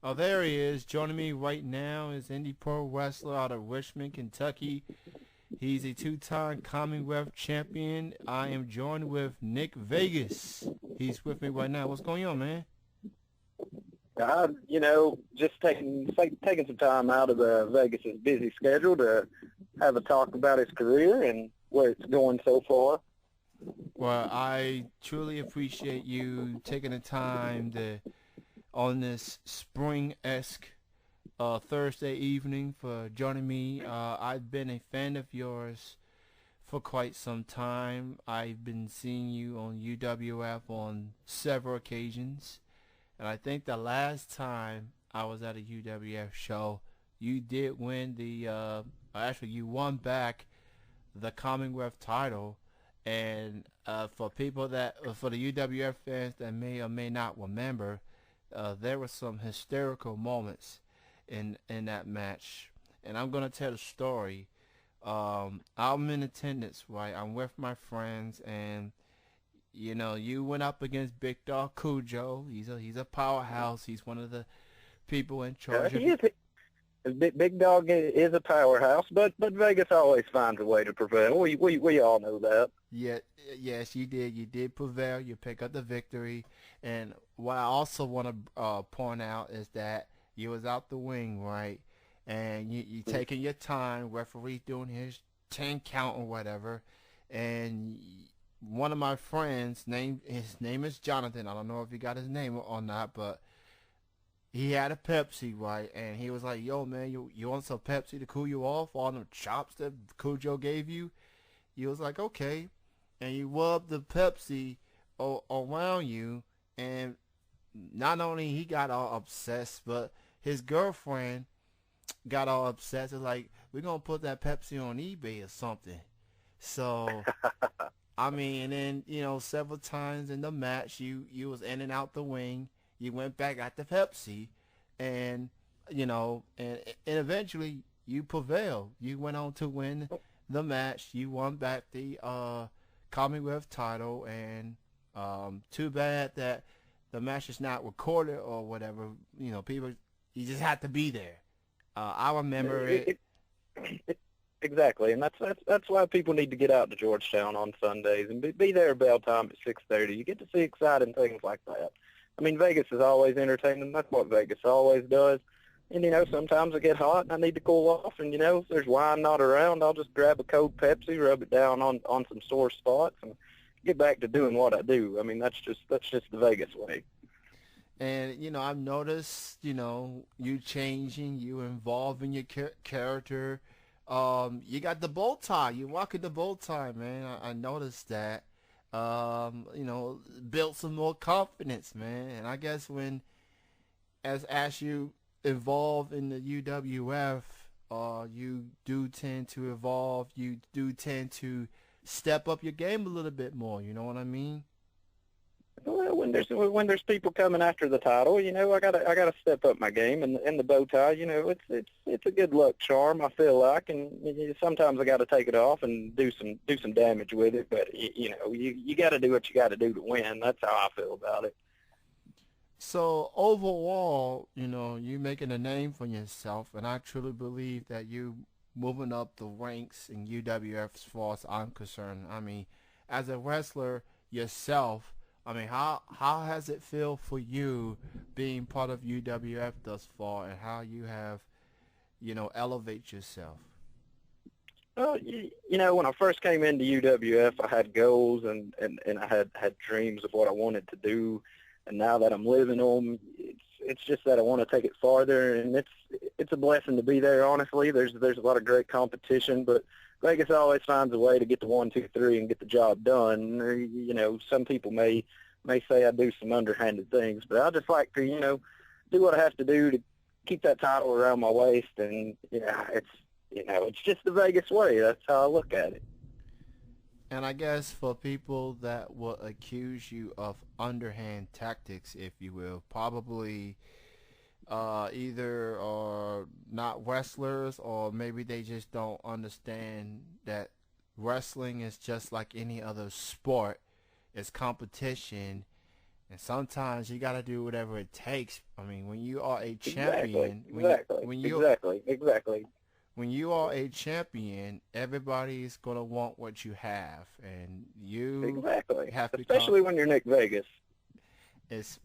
Oh, there he is. Joining me right now is Indy Pro Wrestler out of Richmond, Kentucky. He's a two-time Commonwealth champion. I am joined with Nick Vegas. He's with me right now. What's going on, man? Just taking some time out of the Vegas's busy schedule to have a talk about his career and where it's going so far. Well, I truly appreciate you taking the time to on this spring-esque Thursday evening for joining me. I've been a fan of yours for quite some time. I've been seeing you on UWF on several occasions. And I think the last time I was at a UWF show, you did win actually, you won back the Commonwealth title. And for the UWF fans that may or may not remember, there were some hysterical moments in that match. And I'm going to tell the story. I'm in attendance, right? I'm with my friends, and you went up against Big Dog Cujo. He's a powerhouse. He's one of the people in charge of. He is Big Dog is a powerhouse, but Vegas always finds a way to prevail. We all know that. Yeah, yes, you did. You did prevail. You pick up the victory. And what I also want to point out is that you was out the wing, right? And you taking your time. Referee doing his 10 count or whatever. And one of my friends, his name is Jonathan. I don't know if he got his name or not, but he had a Pepsi, right? And he was like, "Yo, man, you want some Pepsi to cool you off? All them chops that Cujo gave you?" He was like, "Okay." And you rub the Pepsi around you, and not only he got all obsessed, but his girlfriend got all obsessed. It's like, we're gonna put that Pepsi on eBay or something. So I mean, and then several times in the match, you was in and out the wing. You went back at the Pepsi, and and eventually you prevailed. You went on to win the match. You won back the Commonwealth title, and too bad that the match is not recorded or whatever. People, you just had to be there. I remember it. It, it, exactly, and that's why people need to get out to Georgetown on Sundays and be there bell time at 6:30. You get to see exciting things like that. I mean, Vegas is always entertaining. That's what Vegas always does. And, sometimes I get hot and I need to cool off. And, if there's wine not around, I'll just grab a cold Pepsi, rub it down on some sore spots, and get back to doing what I do. I mean, that's just the Vegas way. And I've noticed, you changing, you involving your character. You got the bow tie. You rocking the bow tie, man. I noticed that. Built some more confidence, man. And I guess as you evolve in the UWF, you do tend to evolve. You do tend to step up your game a little bit more. You know what I mean? Well, when there's people coming after the title, I gotta step up my game, and the bow tie, it's a good luck charm, I feel like, and sometimes I got to take it off and do some damage with it, but you got to do what you got to do to win. That's how I feel about it. So overall, you making a name for yourself, and I truly believe that you moving up the ranks in UWF as far as I'm concerned. I mean, as a wrestler yourself, I mean, how has it feel for you being part of UWF thus far, and how you have, elevate yourself? Well, when I first came into UWF, I had goals and I had dreams of what I wanted to do, and now that I'm living them, it's just that I want to take it farther, and it's a blessing to be there. Honestly, there's a lot of great competition, but Vegas always finds a way to get to 1, 2, 3 and get the job done. Some people may say I do some underhanded things, but I just like to do what I have to do to keep that title around my waist, and it's just the Vegas way. That's how I look at it. And I guess for people that will accuse you of underhand tactics, if you will, probably either are not wrestlers, or maybe they just don't understand that wrestling is just like any other sport. It's competition, And sometimes you got to do whatever it takes. I mean, when you are a Exactly, champion, exactly, exactly, exactly, when you are a champion, everybody's gonna want what you have, and you exactly. have become. Especially when you're Nick Vegas.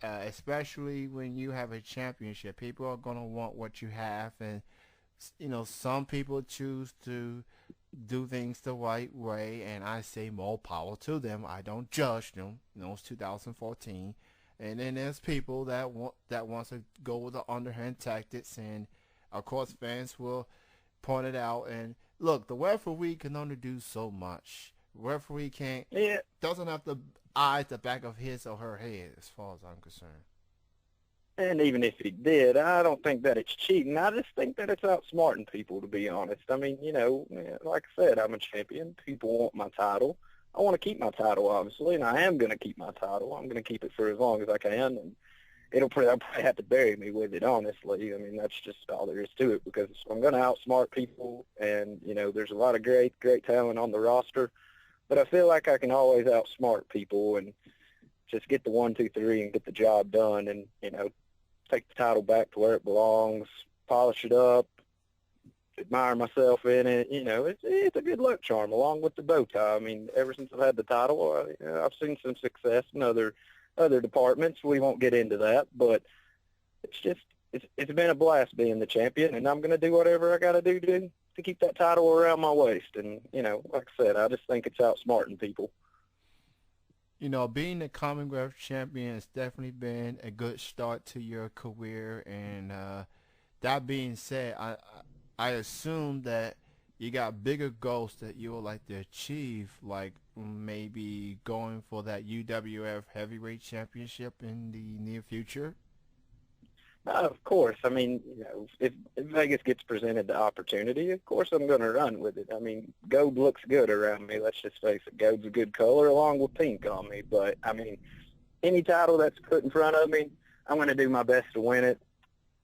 Especially when you have a championship, people are gonna want what you have, and some people choose to do things the right way, and I say more power to them. I don't judge them. It's 2014, and then there's people that wants to go with the underhand tactics, and of course fans will point it out. And look, the referee can only do so much. Referee can't Yeah, doesn't have the eye at the back of his or her head, as far as I'm concerned. and even if he did, I don't think that it's cheating. I just think that it's outsmarting people, to be honest. I mean, like I said, I'm a champion. People want my title. I want to keep my title, obviously, and I am going to keep my title. I'm going to keep it for as long as I can, and I'll probably have to bury me with it, honestly. I mean, that's just all there is to it, because I'm going to outsmart people, and, there's a lot of great, great talent on the roster, but I feel like I can always outsmart people and just get the 1, 2, 3 and get the job done, and, take the title back to where it belongs, polish it up, admire myself in it. It's a good luck charm along with the bow tie. I mean, ever since I've had the title, I've seen some success in other departments. We won't get into that, but it's been a blast being the champion, and I'm going to do whatever I got to do to keep that title around my waist. And, like I said, I just think it's outsmarting people. Being the Commonwealth champion has definitely been a good start to your career. And that being said, I assume that you got bigger goals that you would like to achieve, like maybe going for that UWF Heavyweight Championship in the near future. Of course. I mean, if Vegas gets presented the opportunity, of course I'm going to run with it. I mean, gold looks good around me. Let's just face it. Gold's a good color along with pink on me. But, I mean, any title that's put in front of me, I'm going to do my best to win it.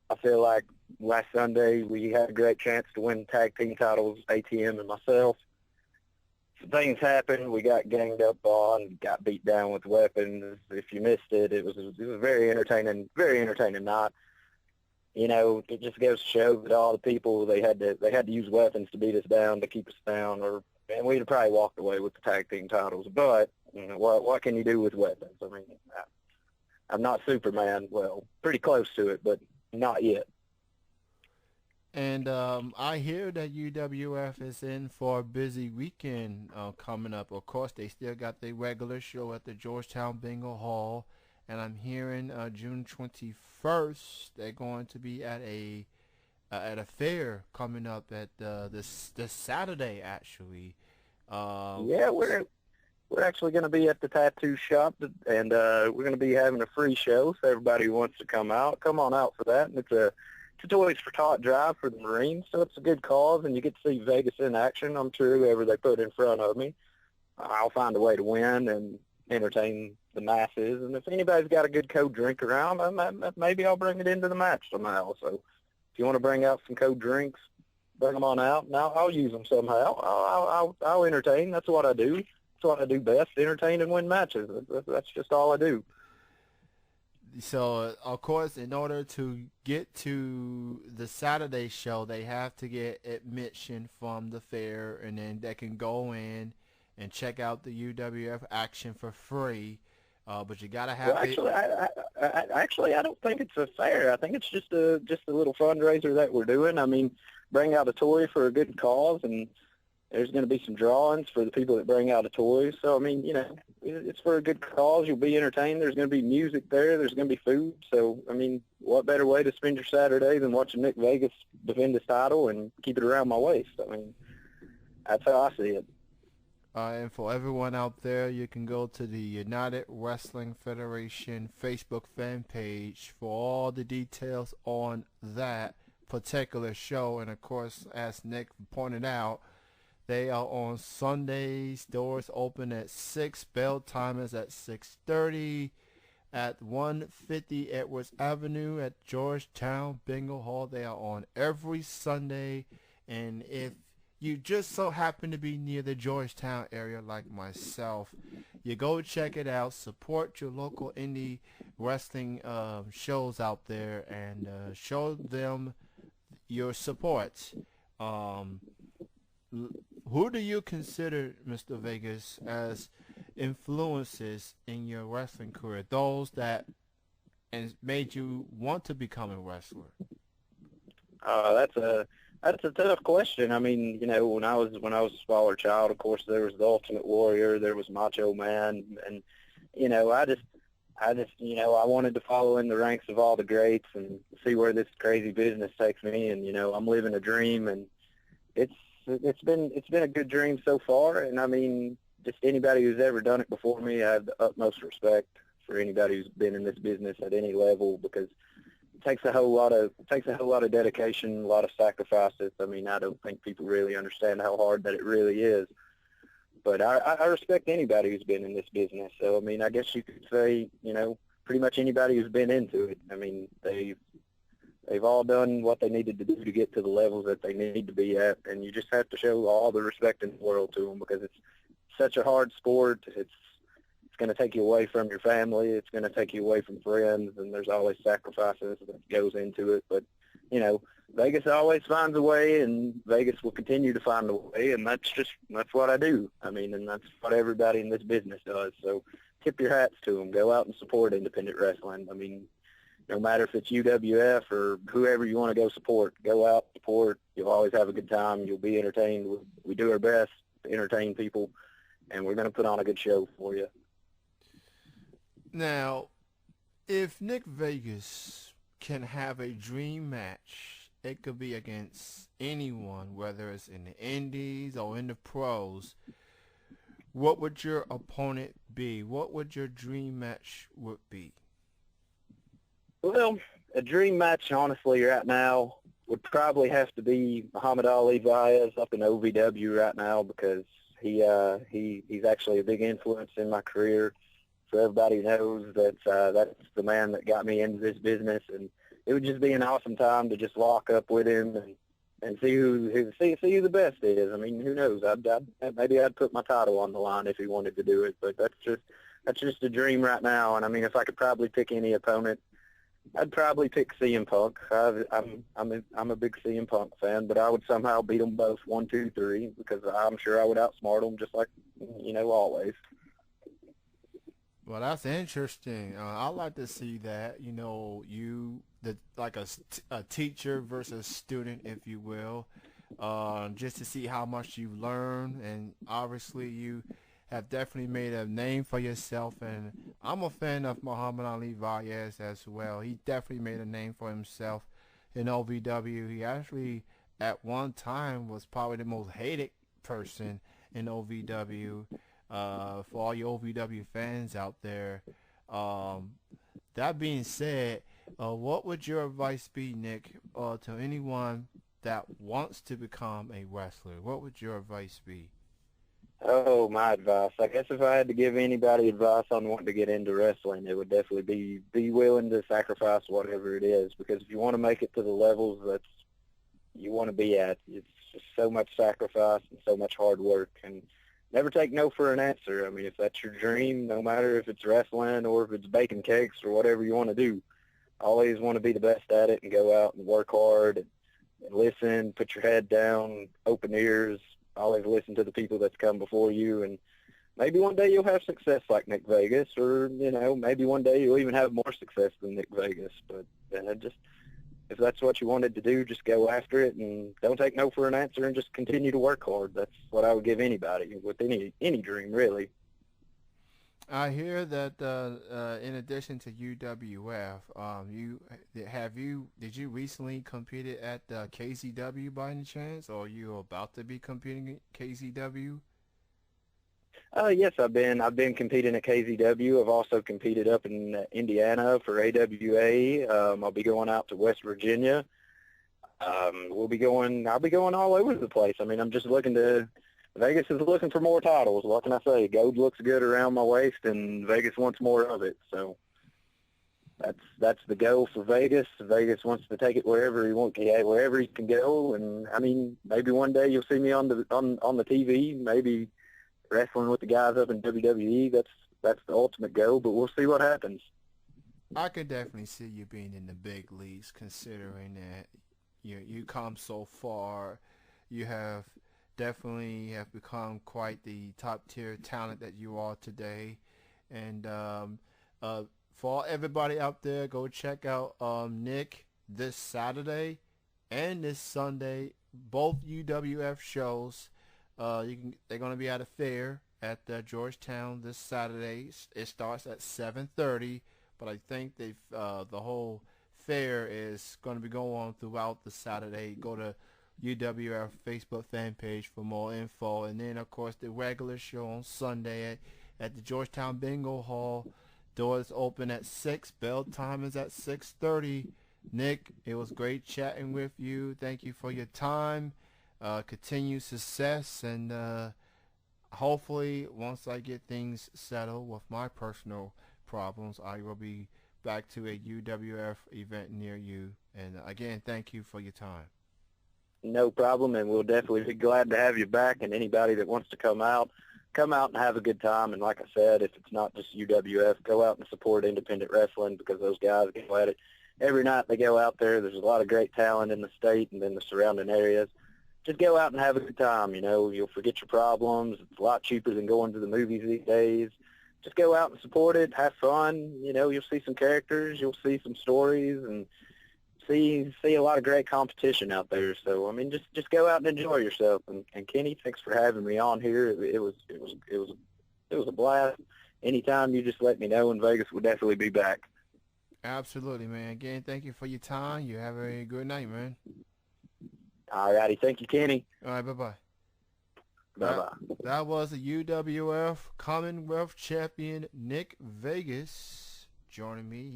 I feel like last Sunday we had a great chance to win tag team titles, ATM and myself. Some things happened. We got ganged up on, got beat down with weapons. If you missed it, it was a very entertaining night. It just goes to show that all the people, they had to use weapons to beat us down, to keep us down, and we'd have probably walked away with the tag team titles. But what can you do with weapons? I mean, I'm not Superman. Well, pretty close to it, but not yet. And I hear that UWF is in for a busy weekend coming up. Of course, they still got their regular show at the Georgetown Bingo Hall. And I'm hearing June 21st they're going to be at a fair coming up at this Saturday, actually. Yeah, we're actually going to be at the tattoo shop, and we're going to be having a free show. So everybody who wants to come on out for that. And it's a Toys for Tot drive for the Marines, so it's a good cause, and you get to see Vegas in action. I'm sure whoever they put in front of me, I'll find a way to win and entertain the masses. And if anybody's got a good cold drink around, maybe I'll bring it into the match somehow. So if you want to bring out some cold drinks, bring them on out, and I'll use them somehow. I'll entertain. That's what I do. That's what I do best, entertain and win matches. That's just all I do. So, of course, in order to get to the Saturday show, they have to get admission from the fair, and then they can go in and check out the UWF action for free. But you gotta have. Well, actually, I don't think it's a fair. I think it's just a little fundraiser that we're doing. I mean, bring out a toy for a good cause, and there's going to be some drawings for the people that bring out a toy. So, I mean, it's for a good cause. You'll be entertained. There's going to be music there. There's going to be food. So, I mean, what better way to spend your Saturday than watching Nick Vegas defend his title and keep it around my waist? I mean, that's how I see it. And for everyone out there, you can go to the United Wrestling Federation Facebook fan page for all the details on that particular show. And, of course, as Nick pointed out, they are on Sundays. Doors open at 6. Bell time is at 6:30 at 150 Edwards Avenue at Georgetown Bingo Hall. They are on every Sunday. And if you just so happen to be near the Georgetown area like myself, you go check it out. Support your local indie wrestling shows out there and show them your support. Um, who do you consider, Mr. Vegas, as influences in your wrestling career? Those that and made you want to become a wrestler? That's a tough question. I mean, when I was a smaller child, of course, there was the Ultimate Warrior, there was Macho Man, and I wanted to follow in the ranks of all the greats and see where this crazy business takes me. And I'm living a dream, and it's been a good dream so far. And I mean, just anybody who's ever done it before me, I have the utmost respect for anybody who's been in this business at any level, because it takes a whole lot of dedication, a lot of sacrifices. I mean, I don't think people really understand how hard that it really is. But I respect anybody who's been in this business. So I mean, I guess you could say, pretty much anybody who's been into it. I mean, they've all done what they needed to do to get to the levels that they need to be at, and you just have to show all the respect in the world to them, because it's such a hard sport. It's going to take you away from your family. It's going to take you away from friends, and there's always sacrifices that goes into it. But, Vegas always finds a way, and Vegas will continue to find a way, and that's what I do. I mean, and that's what everybody in this business does. So tip your hats to them. Go out and support independent wrestling. I mean, no matter if it's UWF or whoever you want to go support, go out, support. You'll always have a good time. You'll be entertained. We do our best to entertain people, and we're going to put on a good show for you. Now, if Nick Vegas can have a dream match, it could be against anyone, whether it's in the indies or in the pros. What would your opponent be? What would your dream match would be? Well, a dream match, honestly, right now would probably have to be Muhammad Ali Vaez up in OVW right now, because he's actually a big influence in my career. So everybody knows that that's the man that got me into this business, and it would just be an awesome time to just lock up with him and see who the best is. I mean, who knows? Maybe I'd put my title on the line if he wanted to do it, but that's just a dream right now. And I mean, if I could probably pick any opponent, I'd probably pick CM Punk. I'm a big CM Punk fan, but I would somehow beat them both 1, 2, 3, because I'm sure I would outsmart them, just like always. Well, that's interesting. I'd like to see that. A teacher versus student, if you will, just to see how much you learn. And obviously, you have definitely made a name for yourself. And I'm a fan of Muhammad Ali Vaez as well. He definitely made a name for himself in OVW. He actually, at one time, was probably the most hated person in OVW. For all your OVW fans out there. That being said, what would your advice be, Nick, to anyone that wants to become a wrestler? What would your advice be? Oh, my advice. I guess if I had to give anybody advice on wanting to get into wrestling, it would definitely be willing to sacrifice whatever it is, because if you want to make it to the levels that you want to be at, it's just so much sacrifice and so much hard work, and never take no for an answer. I mean, if that's your dream, no matter if it's wrestling or if it's baking cakes or whatever you want to do, always want to be the best at it and go out and work hard and listen, put your head down, open ears, always listen to the people that's come before you, and maybe one day you'll have success like Nick Vegas, or, maybe one day you'll even have more success than Nick Vegas. But if that's what you wanted to do, just go after it and don't take no for an answer, and just continue to work hard. That's what I would give anybody with any dream, really. I hear that in addition to UWF, did you recently competed at KZW by any chance, or are you about to be competing at KZW? Yes, I've been competing at KZW. I've also competed up in Indiana for AWA. I'll be going out to West Virginia. I'll be going all over the place. I mean, Vegas is looking for more titles. What can I say? Gold looks good around my waist, and Vegas wants more of it. So. that's the goal for Vegas. Vegas wants to take it wherever wherever he can go. And I mean, maybe one day you'll see me on the TV, maybe wrestling with the guys up in WWE. That's the ultimate goal. But we'll see what happens. I could definitely see you being in the big leagues, considering that you come so far. You have definitely have become quite the top tier talent that you are today. And for everybody out there, go check out Nick this Saturday and this Sunday, both UWF shows. They're gonna be at a fair at Georgetown this Saturday. It starts at 7:30, but I think the whole fair is going to be going on throughout the Saturday. Go to UWF Facebook fan page for more info, and then of course the regular show on Sunday at the Georgetown Bingo Hall. Doors open at 6. Bell time is at 6:30. Nick, it was great chatting with you. Thank you for your time. Continued success, and hopefully once I get things settled with my personal problems, I will be back to a UWF event near you. And again, thank you for your time. No problem, and we'll definitely be glad to have you back. And anybody that wants to come out and have a good time. And like I said, if it's not just UWF, go out and support independent wrestling, because those guys go at it every night. They go out there. There's a lot of great talent in the state and in the surrounding areas. Just go out and have a good time. You'll forget your problems. It's a lot cheaper than going to the movies these days. Just go out and support it. Have fun. You'll see some characters. You'll see some stories, and see a lot of great competition out there. So I mean, just go out and enjoy yourself. And Kenny, thanks for having me on here. It was a blast. Anytime you just let me know, and Vegas will definitely be back. Absolutely, man. Again, thank you for your time. You have a good night, man. All righty. Thank you, Kenny. All right, bye-bye. Bye-bye. That was the UWF Commonwealth Champion Nick Vegas joining me.